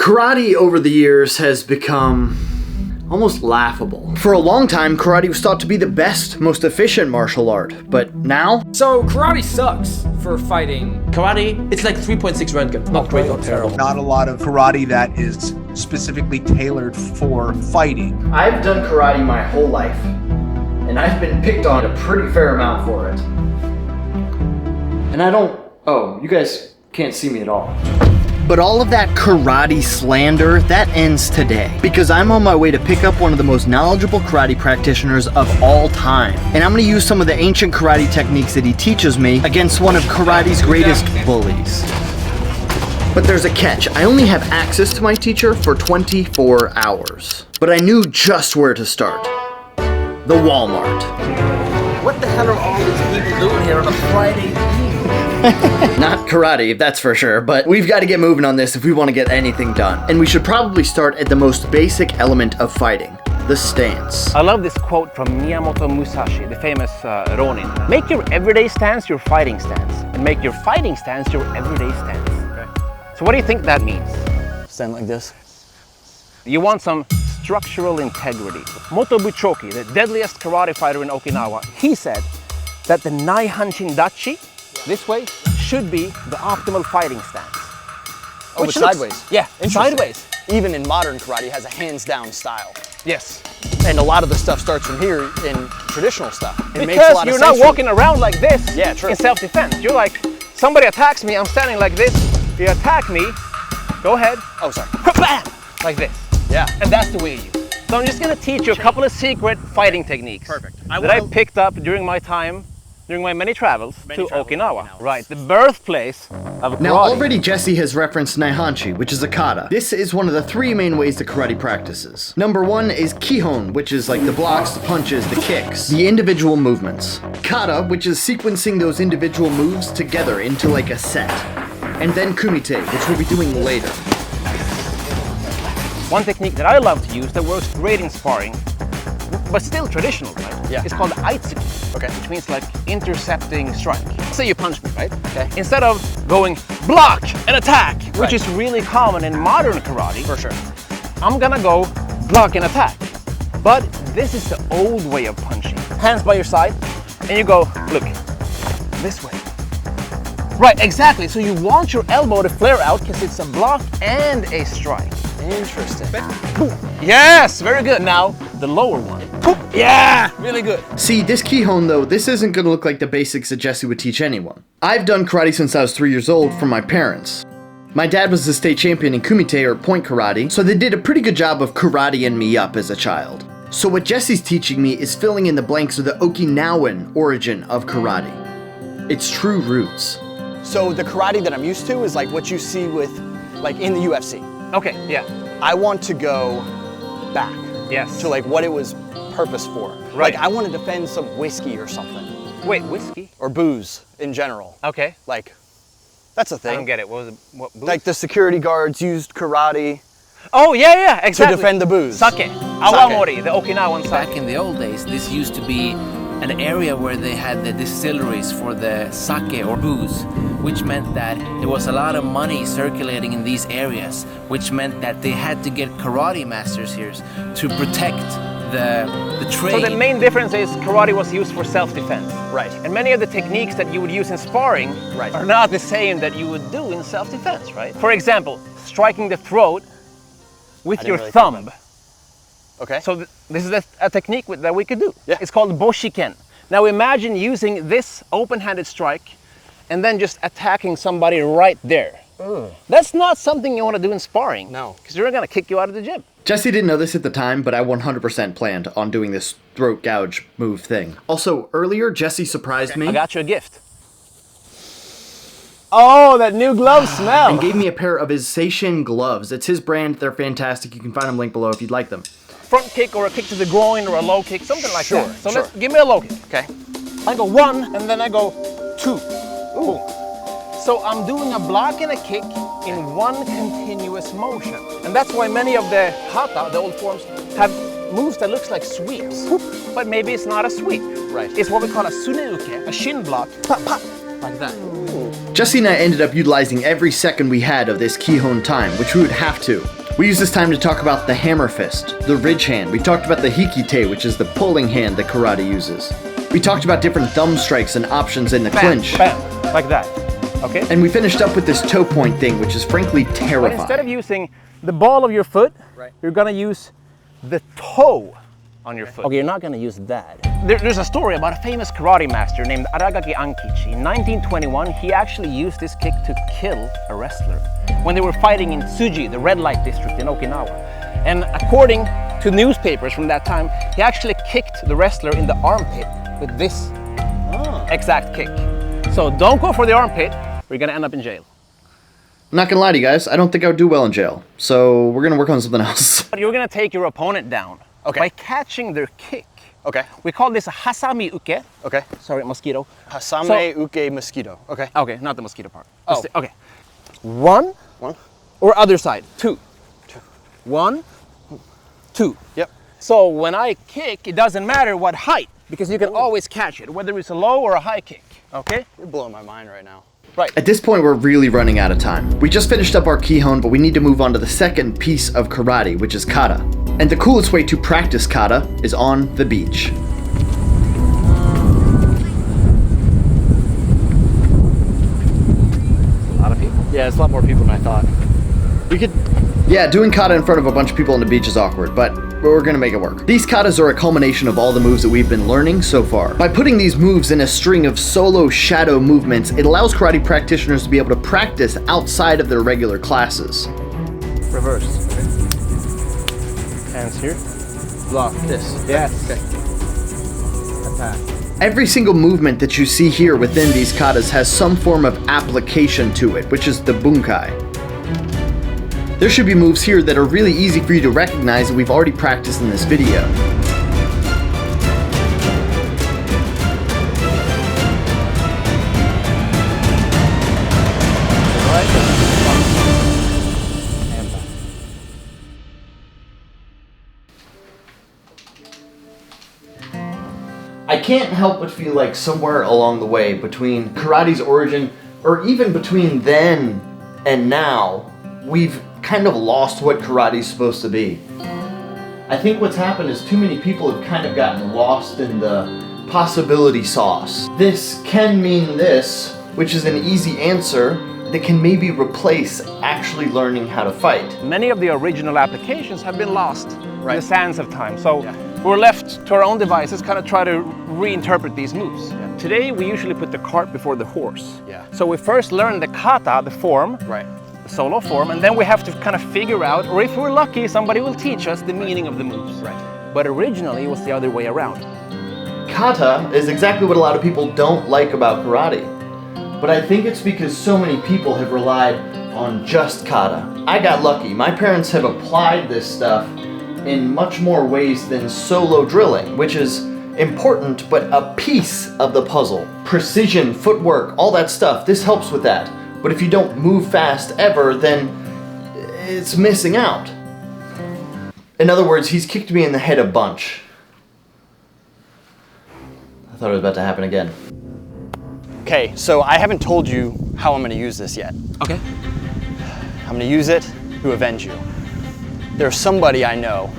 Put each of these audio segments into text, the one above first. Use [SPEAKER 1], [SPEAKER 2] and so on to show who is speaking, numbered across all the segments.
[SPEAKER 1] Karate over the years has become almost laughable. For a long time, karate was thought to be the best, most efficient martial art, but now?
[SPEAKER 2] So karate sucks for fighting.
[SPEAKER 3] Karate, it's like 3.6 round gun. Not great, not terrible.
[SPEAKER 4] Not a lot of karate that is specifically tailored for fighting.
[SPEAKER 1] I've done karate my whole life, and I've been picked on a pretty fair amount for it. And I don't... Oh, you guys can't see me at all. But all of that karate slander, that ends today. Because I'm on my way to pick up one of the most knowledgeable karate practitioners of all time. And I'm gonna use some of the ancient karate techniques that he teaches me against one of karate's greatest bullies. But there's a catch. I only have access to my teacher for 24 hours. But I knew just where to start. The Walmart.
[SPEAKER 3] What the hell are all these people doing here on a Friday evening?
[SPEAKER 1] Not karate, that's for sure, but we've got to get moving on this if we want to get anything done. And we should probably start at the most basic element of fighting, the stance.
[SPEAKER 5] I love this quote from Miyamoto Musashi, the famous Ronin. Make your everyday stance your fighting stance, and make your fighting stance your everyday stance. Okay. So what do you think that means?
[SPEAKER 6] Stand like this.
[SPEAKER 5] You want some structural integrity. Moto Buchoki, the deadliest karate fighter in Okinawa, he said that the Nai Hanshin Dachi, this way, should be the optimal fighting stance.
[SPEAKER 6] Oh, but sideways?
[SPEAKER 5] Yeah, sideways.
[SPEAKER 6] Even in modern karate, it has a hands-down style.
[SPEAKER 5] Yes.
[SPEAKER 6] And a lot of the stuff starts from here in traditional stuff. It makes a
[SPEAKER 5] Because
[SPEAKER 6] lot of
[SPEAKER 5] you're
[SPEAKER 6] sense
[SPEAKER 5] not walking around like this
[SPEAKER 6] in
[SPEAKER 5] self-defense. You're like, somebody attacks me, I'm standing like this. You attack me, go ahead.
[SPEAKER 6] Oh, sorry.
[SPEAKER 5] Bam! Like this.
[SPEAKER 6] Yeah.
[SPEAKER 5] And that's the way you use it. So I'm just gonna teach you a couple of secret fighting techniques that I picked up during my many travels to Okinawa. Right, the birthplace of karate.
[SPEAKER 1] Now already Jesse has referenced Naihanchi, which is a kata. This is one of the three main ways that karate practices. Number one is Kihon, which is like the blocks, the punches, the kicks, the individual movements. Kata, which is sequencing those individual moves together into like a set. And then Kumite, which we'll be doing later.
[SPEAKER 5] One technique that I love to use that works great in sparring, but still traditional, right?
[SPEAKER 6] Yeah.
[SPEAKER 5] It's called aitsuki.
[SPEAKER 6] Okay.
[SPEAKER 5] Which means like intercepting strike. Say you punch me, right?
[SPEAKER 6] Okay.
[SPEAKER 5] Instead of going block and attack, which
[SPEAKER 6] Right.
[SPEAKER 5] is really common in modern karate.
[SPEAKER 6] For sure.
[SPEAKER 5] I'm gonna go block and attack. But this is the old way of punching. Hands by your side, and you go, look, this way. Right, exactly. So you want your elbow to flare out because it's a block and a strike.
[SPEAKER 6] Interesting.
[SPEAKER 5] Yes, very good. Now, the lower one. Yeah, really good.
[SPEAKER 1] See, this Kihon though, this isn't gonna look like the basics that Jesse would teach anyone. I've done karate since I was 3 years old from my parents. My dad was the state champion in kumite or point karate, so they did a pretty good job of karateing me up as a child. So what Jesse's teaching me is filling in the blanks of the Okinawan origin of karate. Its true roots.
[SPEAKER 6] So the karate that I'm used to is like what you see with, like in the UFC.
[SPEAKER 5] Okay, yeah.
[SPEAKER 6] I want to go back.
[SPEAKER 5] Yes.
[SPEAKER 6] To like what it was purpose for.
[SPEAKER 5] Right.
[SPEAKER 6] Like I want to defend some whiskey or something.
[SPEAKER 5] Wait, whiskey?
[SPEAKER 6] Or booze in general.
[SPEAKER 5] Okay.
[SPEAKER 6] Like, that's a thing.
[SPEAKER 5] I don't get it. What was it? What, booze?
[SPEAKER 6] Like the security guards used karate
[SPEAKER 5] Oh, yeah, exactly.
[SPEAKER 6] to defend the booze.
[SPEAKER 5] Sake. Awamori, the Okinawan sake.
[SPEAKER 7] Back in the old days, this used to be an area where they had the distilleries for the sake or booze, which meant that there was a lot of money circulating in these areas, which meant that they had to get karate masters here to protect the trade.
[SPEAKER 5] So the main difference is karate was used for self-defense.
[SPEAKER 6] Right.
[SPEAKER 5] And many of the techniques that you would use in sparring
[SPEAKER 6] Right.
[SPEAKER 5] are not the same that you would do in self-defense, right? For example, striking the throat with
[SPEAKER 6] didn't
[SPEAKER 5] your
[SPEAKER 6] really think
[SPEAKER 5] thumb.
[SPEAKER 6] about Okay.
[SPEAKER 5] So this is a technique that we could do.
[SPEAKER 6] Yeah.
[SPEAKER 5] It's called boshiken. Now imagine using this open-handed strike and then just attacking somebody right there. That's not something you want to do in sparring.
[SPEAKER 6] No.
[SPEAKER 5] Because they're going to kick you out of the gym.
[SPEAKER 1] Jesse didn't know this at the time, but I 100% planned on doing this throat gouge move thing. Also, earlier, Jesse surprised me
[SPEAKER 5] I got you a gift. Oh, that new glove smell.
[SPEAKER 1] and gave me a pair of his Seishin gloves. It's his brand, they're fantastic. You can find them linked below if you'd like them.
[SPEAKER 5] Front kick or a kick to the groin or a low kick, something like
[SPEAKER 6] Sure,
[SPEAKER 5] that. So
[SPEAKER 6] sure.
[SPEAKER 5] give me a low kick.
[SPEAKER 6] Okay.
[SPEAKER 5] I go 1 and then I go 2. Boom. So I'm doing a block and a kick in one continuous motion. And that's why many of the kata, the old forms, have moves that looks like sweeps. But maybe it's not a sweep.
[SPEAKER 6] Right.
[SPEAKER 5] It's what we call a suneuke, a shin block. Pop, pop, like that.
[SPEAKER 1] Jesse and I ended up utilizing every second we had of this Kihon time, which we would have to. We used this time to talk about the hammer fist, the ridge hand. We talked about the hikite, which is the pulling hand that karate uses. We talked about different thumb strikes and options in the clinch.
[SPEAKER 5] Bam, like that. Okay?
[SPEAKER 1] And we finished up with this toe point thing, which is frankly terrifying.
[SPEAKER 5] But instead of using the ball of your foot, you're gonna use the toe on your foot. Okay, you're not gonna use that. There's a story about a famous karate master named Aragaki Ankichi. In 1921, he actually used this kick to kill a wrestler when they were fighting in Tsuji, the red light district in Okinawa. And according to newspapers from that time, he actually kicked the wrestler in the armpit with this exact kick. So don't go for the armpit, or you're gonna end up in jail.
[SPEAKER 1] I'm not gonna lie to you guys, I don't think I would do well in jail. So we're gonna work on something else.
[SPEAKER 5] But you're gonna take your opponent down by catching their kick.
[SPEAKER 6] Okay.
[SPEAKER 5] We call this a hasami uke.
[SPEAKER 6] Okay.
[SPEAKER 5] Sorry, mosquito.
[SPEAKER 6] Hasame uke mosquito. Okay.
[SPEAKER 5] Okay, not the mosquito part.
[SPEAKER 6] Oh.
[SPEAKER 5] Okay. One. Or other side. Two. 1, 2.
[SPEAKER 6] Yep.
[SPEAKER 5] So when I kick, it doesn't matter what height, because you can always catch it, whether it's a low or a high kick. Okay?
[SPEAKER 6] You're blowing my mind right now.
[SPEAKER 5] Right.
[SPEAKER 1] At this point, we're really running out of time. We just finished up our Kihon, but we need to move on to the second piece of karate, which is kata. And the coolest way to practice kata is on the beach.
[SPEAKER 5] A lot of people.
[SPEAKER 6] Yeah, it's a lot more people than I thought.
[SPEAKER 1] We could... Yeah, doing kata in front of a bunch of people on the beach is awkward, but we're gonna make it work. These katas are a culmination of all the moves that we've been learning so far. By putting these moves in a string of solo shadow movements, it allows karate practitioners to be able to practice outside of their regular classes.
[SPEAKER 5] Reverse. Okay. Hands here.
[SPEAKER 6] Block this.
[SPEAKER 5] Yes.
[SPEAKER 6] Okay. Attack.
[SPEAKER 1] Every single movement that you see here within these katas has some form of application to it, which is the bunkai. There should be moves here that are really easy for you to recognize that we've already practiced in this video. I can't help but feel like somewhere along the way between karate's origin, or even between then and now, we've kind of lost what karate's supposed to be. I think what's happened is too many people have kind of gotten lost in the possibility sauce. This can mean this, which is an easy answer that can maybe replace actually learning how to fight.
[SPEAKER 5] Many of the original applications have been lost in the sands of time. So we're left to our own devices, kind of try to reinterpret these moves. Today, we usually put the cart before the horse. So we first learn the kata, the form, the solo form, and then we have to kind of figure out, or if we're lucky, somebody will teach us the meaning of the moves. But originally, it was the other way around.
[SPEAKER 1] Kata is exactly what a lot of people don't like about karate. But I think it's because so many people have relied on just kata. I got lucky. My parents have applied this stuff in much more ways than solo drilling, which is important, but a piece of the puzzle. Precision, footwork, all that stuff, this helps with that. But if you don't move fast ever, then it's missing out. In other words, he's kicked me in the head a bunch. I thought it was about to happen again.
[SPEAKER 6] Okay, so I haven't told you how I'm gonna use this yet.
[SPEAKER 5] Okay.
[SPEAKER 6] I'm gonna use it to avenge you. There's somebody I know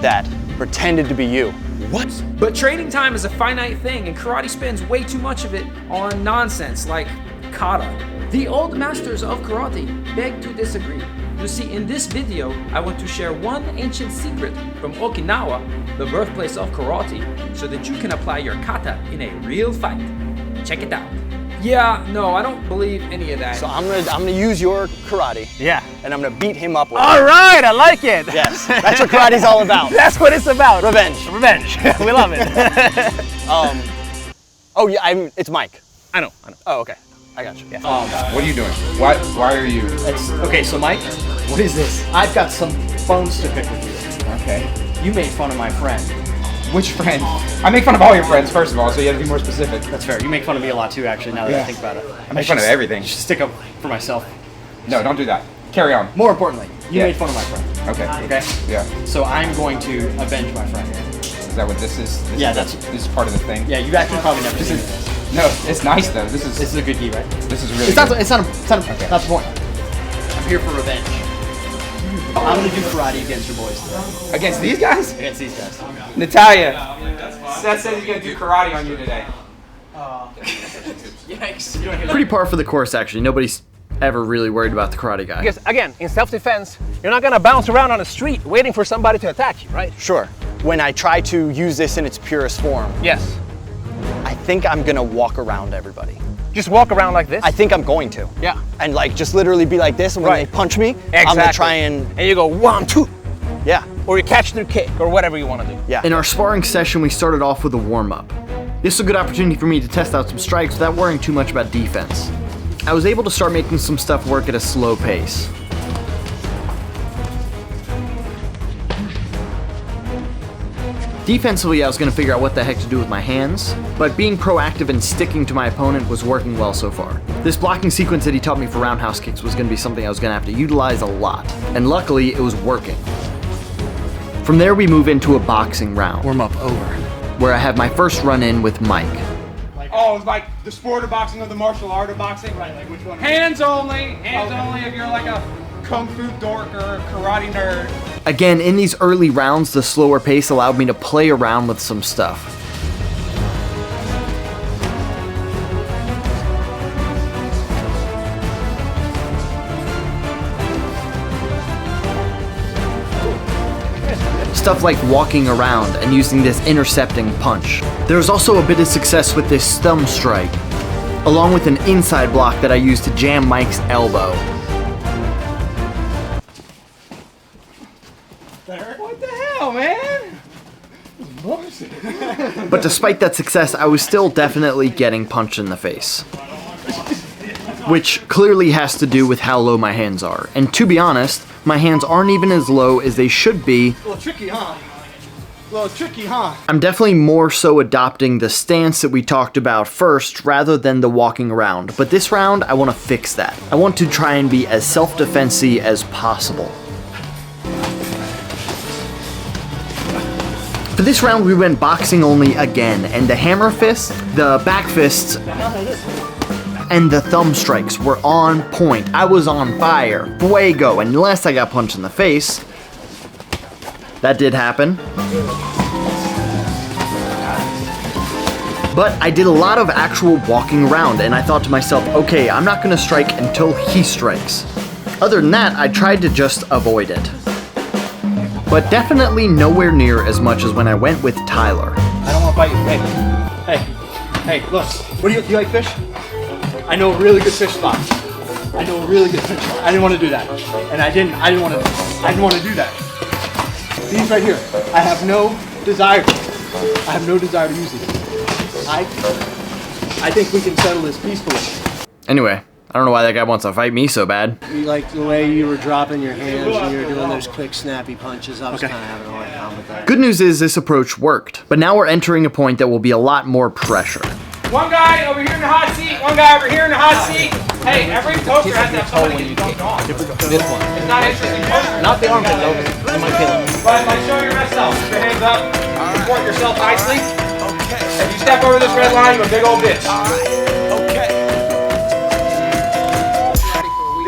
[SPEAKER 6] that pretended to be you.
[SPEAKER 2] What? But training time is a finite thing, and karate spends way too much of it on nonsense like kata. The old masters of karate beg to disagree. You see, in this video, I want to share one ancient secret from Okinawa, the birthplace of karate, so that you can apply your kata in a real fight. Check it out. Yeah, no, I don't believe any of that.
[SPEAKER 6] So I'm gonna use your karate.
[SPEAKER 5] Yeah.
[SPEAKER 6] And I'm gonna beat him up with it.
[SPEAKER 5] All right, I like it.
[SPEAKER 6] Yes, that's what karate's all about.
[SPEAKER 5] That's what it's about.
[SPEAKER 6] Revenge.
[SPEAKER 5] Revenge. We love it.
[SPEAKER 6] Oh yeah, it's Mike.
[SPEAKER 5] I know.
[SPEAKER 6] Oh, okay. I got you. Yeah.
[SPEAKER 8] What are you doing? Why are you?
[SPEAKER 1] Okay, so Mike, what is this? I've got some bones to pick with you.
[SPEAKER 8] Okay.
[SPEAKER 1] You made fun of my friend.
[SPEAKER 8] Which friend? I make fun of all your friends, first of all, so you have to be more specific.
[SPEAKER 1] That's fair. You make fun of me a lot too, actually, now that I think about it.
[SPEAKER 8] I make fun of everything.
[SPEAKER 1] I should stick up for myself.
[SPEAKER 8] No, don't do that. Carry on.
[SPEAKER 1] More importantly, you made fun of my friend.
[SPEAKER 8] Okay.
[SPEAKER 1] Okay?
[SPEAKER 8] Yeah.
[SPEAKER 1] So I'm going to avenge my friend.
[SPEAKER 8] Is that what this is?
[SPEAKER 1] This
[SPEAKER 8] is part of the thing.
[SPEAKER 1] Yeah, you've actually probably never seen this.
[SPEAKER 8] No, it's nice though. This is
[SPEAKER 1] a good key, right?
[SPEAKER 8] This is really.
[SPEAKER 1] It's not
[SPEAKER 8] good.
[SPEAKER 1] the point. I'm here for revenge. I'm gonna do karate against your boys today.
[SPEAKER 8] Against these guys?
[SPEAKER 1] Against these guys.
[SPEAKER 8] Natalia. Seth says he's gonna do karate on you today.
[SPEAKER 2] Yikes.
[SPEAKER 1] Pretty par for the course, actually. Nobody's ever really worried about the karate guy.
[SPEAKER 5] Because again, in self-defense, you're not gonna bounce around on the street waiting for somebody to attack you, right?
[SPEAKER 6] Sure. When I try to use this in its purest form,
[SPEAKER 5] Yes.
[SPEAKER 6] I think I'm gonna walk around everybody.
[SPEAKER 5] Just walk around like this.
[SPEAKER 6] I think I'm going to.
[SPEAKER 5] Yeah.
[SPEAKER 6] And like just literally be like this, and when
[SPEAKER 5] Right.
[SPEAKER 6] they punch me,
[SPEAKER 5] Exactly.
[SPEAKER 6] I'm gonna try and
[SPEAKER 5] you go 1, 2,
[SPEAKER 6] yeah.
[SPEAKER 5] or you catch their kick, or whatever you want to do.
[SPEAKER 6] Yeah.
[SPEAKER 1] In our sparring session, we started off with a warm-up. This was a good opportunity for me to test out some strikes without worrying too much about defense. I was able to start making some stuff work at a slow pace. Defensively, I was going to figure out what the heck to do with my hands, but being proactive and sticking to my opponent was working well so far. This blocking sequence that he taught me for roundhouse kicks was going to be something I was going to have to utilize a lot, and luckily it was working. From there we move into a boxing round. Warm up over. Where I have my first run-in with Mike.
[SPEAKER 8] Oh, it's like the sport of boxing or the martial art of boxing? Right, like which one? Hands only if you're like a kung fu dork or a karate nerd.
[SPEAKER 1] Again, in these early rounds, the slower pace allowed me to play around with some stuff. Stuff like walking around and using this intercepting punch. There was also a bit of success with this thumb strike, along with an inside block that I used to jam Mike's elbow.
[SPEAKER 8] What the hell, man?
[SPEAKER 1] But despite that success, I was still definitely getting punched in the face. Which clearly has to do with how low my hands are. And to be honest, my hands aren't even as low as they should be.
[SPEAKER 3] A little tricky, huh? A little tricky, huh?
[SPEAKER 1] I'm definitely more so adopting the stance that we talked about first rather than the walking around. But this round, I want to fix that. I want to try and be as self-defense-y as possible. For this round, we went boxing only again, and the hammer fists, the back fists, and the thumb strikes were on point. I was on fire. Fuego, unless I got punched in the face. That did happen. But I did a lot of actual walking around, and I thought to myself, okay, I'm not gonna strike until he strikes. Other than that, I tried to just avoid it. But definitely nowhere near as much as when I went with Tyler.
[SPEAKER 3] I don't want to fight you. Hey, look. What do you like fish? I know a really good fish spot. I know a really good fish spot. I didn't want to do that, and I didn't want to do that. These right here, I have no desire to use these. I think we can settle this peacefully.
[SPEAKER 1] Anyway, I don't know why that guy wants to fight me so bad.
[SPEAKER 9] You like the way you were dropping your hands and you were doing those quick, snappy punches. I was kind of having a hard time with that.
[SPEAKER 1] Good news is this approach worked, but now we're entering a point that will be a lot more pressure.
[SPEAKER 8] One guy over here in the hot seat, one guy over here in the hot seat. Hey, every poster has to have somebody get dunked on.
[SPEAKER 5] This one.
[SPEAKER 8] It's not interesting poster.
[SPEAKER 5] Not the armpit, though. You might kill him.
[SPEAKER 8] But like, show your best self. Put your hands up. Support yourself nicely. If you step over this red line, you're a big old bitch.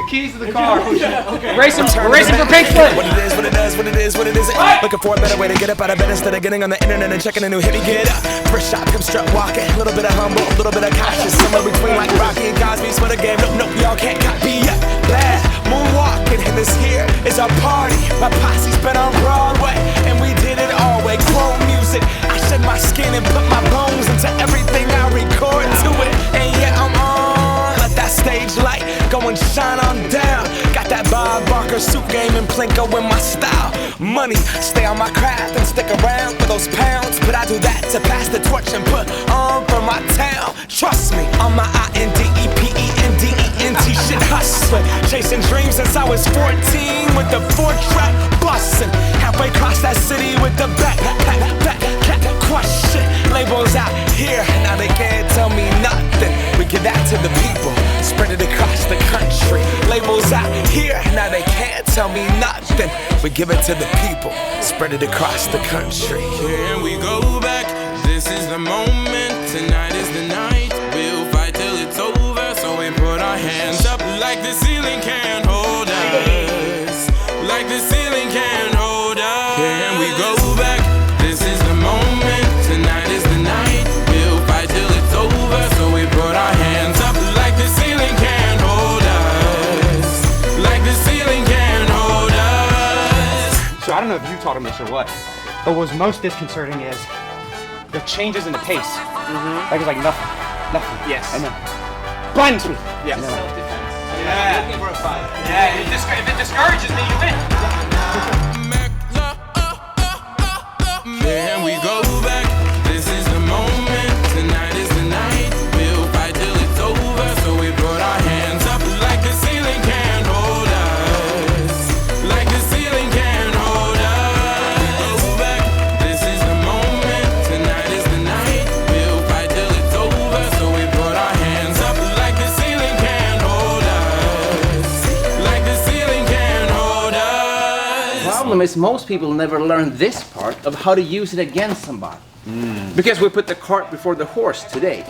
[SPEAKER 8] Keys to the car. We're racing for pink slip.
[SPEAKER 10] What it is, what it does, what it is, what it isn't. Looking for a better way to get up out of bed instead of getting on the internet and checking a new hit. Get up, first shot, come strut walking. A little bit of humble, a little bit of cautious. Somewhere between like Rocky and Cosby's for the game. Nope, y'all can't copy yet. Bad moonwalking, and this here is our party. My posse's been on Broadway, and we did it all way. Chrome music, I shed my skin and put my bones into everything I record to it. And yeah, I'm on. Let that stage light go and shine on down. Got that Bob Barker suit game and Plinko in my style. Money, stay on my craft and stick around for those pounds. But I do that to pass the torch and put on for my town. Trust me, on my INDEPENDENT shit hustling. Chasing dreams since I was 14 with the 4-track bustin'. Halfway across that city with the back crush shit. Labels out here, now they can't tell me nothing. We give that to the people, spread it across the country. Labels out here, now they can't tell me nothing. We give it to the people, spread it across the country.
[SPEAKER 11] Here we go back, this is the moment. Tonight is the night, we'll fight till it's over. So we put our hands up like the ceiling can't hold us. Like the ceiling
[SPEAKER 3] don't know if you taught him this or what, but what was most disconcerting is the changes in the pace. Like it's like nothing. Yes. And then blind me.
[SPEAKER 8] Yes.
[SPEAKER 3] Self-defense.
[SPEAKER 8] Yeah. Looking for a fight. Yeah. If it discourages me, you win.
[SPEAKER 11] Can we go back? This is the moment. Tonight is the night. We'll fight till it's over. So we put our hands up like the ceiling can't hold us. Like the ceiling can't hold us. Go back. This is the moment. Tonight is the night. We'll fight till it's over. So we put our hands up like the ceiling can't hold us. Like the ceiling can't hold us.
[SPEAKER 5] The problem is most people never learn this part of how to use it against somebody. Because we put the cart before the horse today.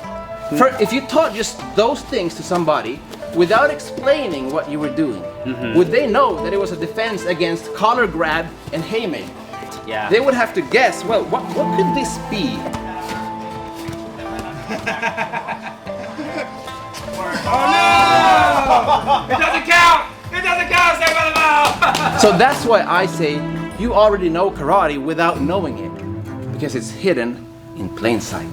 [SPEAKER 5] If you taught just those things to somebody without explaining what you were doing, would they know that it was a defense against collar grab and haymaker?
[SPEAKER 3] Yeah.
[SPEAKER 5] They would have to guess, well, what could this be?
[SPEAKER 8] Oh no! It doesn't count! It doesn't count! Stay by the bell!
[SPEAKER 5] So that's why I say you already know karate without knowing it. Because it's hidden in plain sight.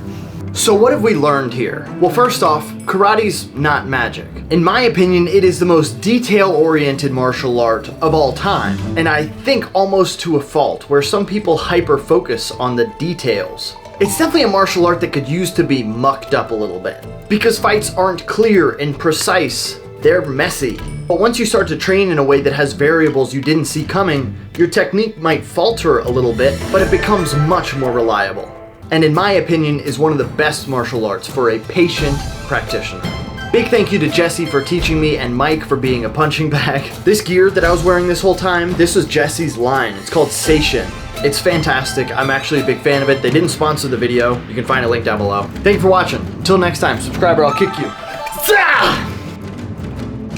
[SPEAKER 1] So what have we learned here? Well, first off, karate's not magic. In my opinion, it is the most detail-oriented martial art of all time. And I think almost to a fault, where some people hyper-focus on the details. It's definitely a martial art that could use to be mucked up a little bit. Because fights aren't clear and precise, they're messy. But once you start to train in a way that has variables you didn't see coming, your technique might falter a little bit, but it becomes much more reliable. And in my opinion, is one of the best martial arts for a patient practitioner. Big thank you to Jesse for teaching me and Mike for being a punching bag. This gear that I was wearing this whole time, this was Jesse's line. It's called Seishin. It's fantastic. I'm actually a big fan of it. They didn't sponsor the video. You can find a link down below. Thank you for watching. Until next time, subscribe or I'll kick you.